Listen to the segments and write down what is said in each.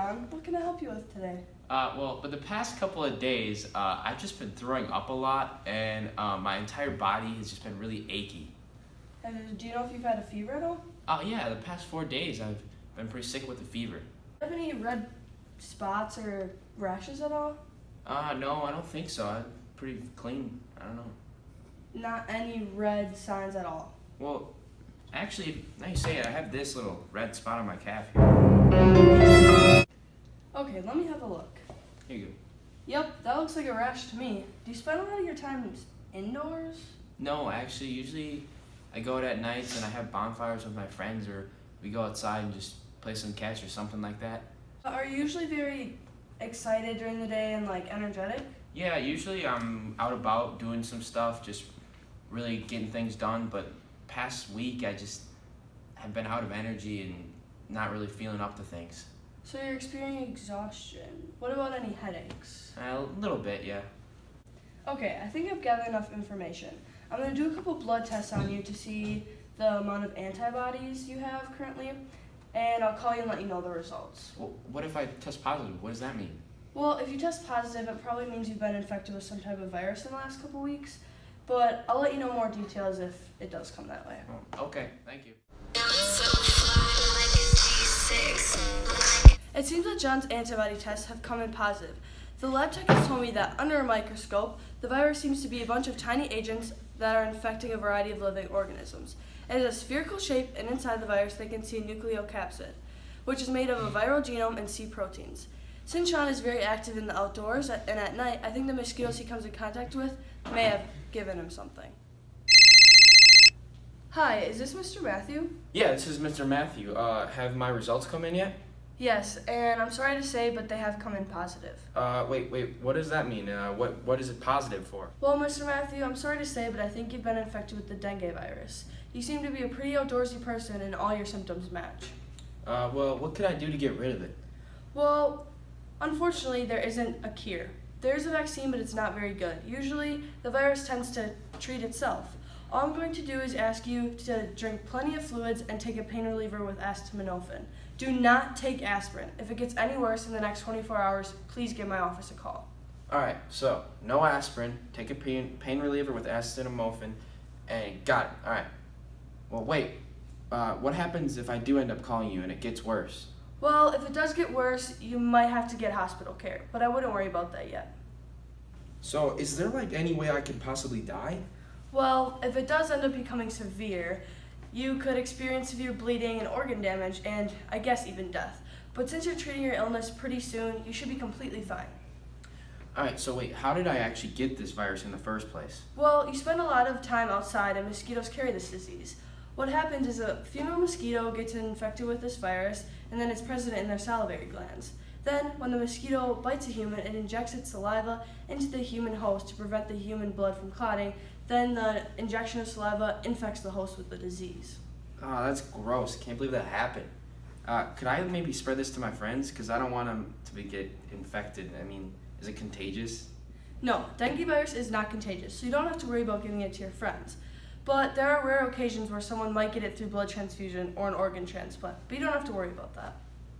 John. What can I help you with today? But the past couple of days, I've just been throwing up a lot, and my entire body has just been really achy. And do you know if you've had a fever at all? Yeah, the past 4 days I've been pretty sick with the fever. Do you have any red spots or rashes at all? No, I don't think so. I'm pretty clean. I don't know. Not any red signs at all. Well, actually, now you say it, I have this little red spot on my calf here. Okay, let me have a look. Here you go. Yep, that looks like a rash to me. Do you spend a lot of your time indoors? No, actually, usually I go out at nights and I have bonfires with my friends, or we go outside and just play some catch or something like that. Are you usually very excited during the day and energetic? Yeah, usually I'm out about doing some stuff, just really getting things done, but past week I just have been out of energy and not really feeling up to things. So you're experiencing exhaustion. What about any headaches? A little bit, yeah. Okay, I think I've gathered enough information. I'm going to do a couple blood tests on you to see the amount of antibodies you have currently, and I'll call you and let you know the results. Well, what if I test positive? What does that mean? Well, if you test positive, it probably means you've been infected with some type of virus in the last couple weeks, but I'll let you know more details if it does come that way. Oh, okay, thank you. It seems that John's antibody tests have come in positive. The lab tech has told me that under a microscope, the virus seems to be a bunch of tiny agents that are infecting a variety of living organisms. It has a spherical shape, and inside the virus they can see a nucleocapsid, which is made of a viral genome and C proteins. Since John is very active in the outdoors and at night, I think the mosquitoes he comes in contact with may have given him something. Hi, is this Mr. Matthew? Yeah, this is Mr. Matthew. Have my results come in yet? Yes, and I'm sorry to say, but they have come in positive. Wait, what does that mean? What is it positive for? Well, Mr. Matthew, I'm sorry to say, but I think you've been infected with the dengue virus. You seem to be a pretty outdoorsy person, and all your symptoms match. Well, what could I do to get rid of it? Well, unfortunately, there isn't a cure. There is a vaccine, but it's not very good. Usually, the virus tends to treat itself. All I'm going to do is ask you to drink plenty of fluids and take a pain reliever with acetaminophen. Do not take aspirin. If it gets any worse in the next 24 hours, please give my office a call. Alright, so no aspirin, take a pain reliever with acetaminophen, and got it. Alright. Well, wait. What happens if I do end up calling you and it gets worse? Well, if it does get worse, you might have to get hospital care, but I wouldn't worry about that yet. So, is there any way I could possibly die? Well, if it does end up becoming severe, you could experience severe bleeding and organ damage, and I guess even death. But since you're treating your illness pretty soon, you should be completely fine. Alright, so wait, how did I actually get this virus in the first place? Well, you spend a lot of time outside, and mosquitoes carry this disease. What happens is a female mosquito gets infected with this virus, and then it's present in their salivary glands. Then, when the mosquito bites a human, it injects its saliva into the human host to prevent the human blood from clotting. Then the injection of saliva infects the host with the disease. Oh, that's gross. Can't believe that happened. Could I maybe spread this to my friends? Because I don't want them to get infected. I mean, is it contagious? No, dengue virus is not contagious, so you don't have to worry about giving it to your friends. But there are rare occasions where someone might get it through blood transfusion or an organ transplant, but you don't have to worry about that.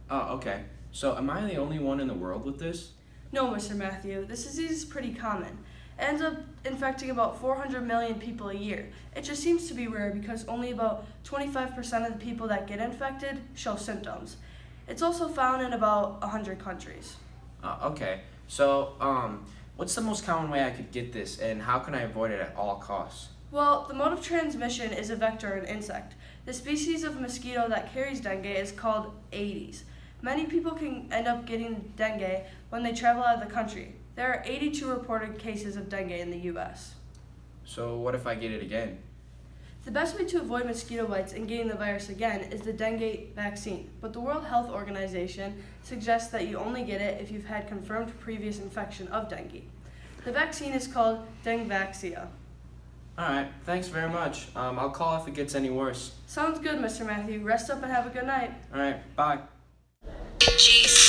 Oh, okay. So am I the only one in the world with this? No, Mr. Matthew, this disease is pretty common. It ends up infecting about 400 million people a year. It just seems to be rare because only about 25% of the people that get infected show symptoms. It's also found in about 100 countries. Okay. So, what's the most common way I could get this, and how can I avoid it at all costs? Well, the mode of transmission is a vector, an insect. The species of mosquito that carries dengue is called Aedes. Many people can end up getting dengue when they travel out of the country. There are 82 reported cases of dengue in the U.S. So what if I get it again? The best way to avoid mosquito bites and getting the virus again is the dengue vaccine, but the World Health Organization suggests that you only get it if you've had confirmed previous infection of dengue. The vaccine is called Dengvaxia. Alright, thanks very much. I'll call if it gets any worse. Sounds good, Mr. Matthew. Rest up and have a good night. Alright, bye. Jeez.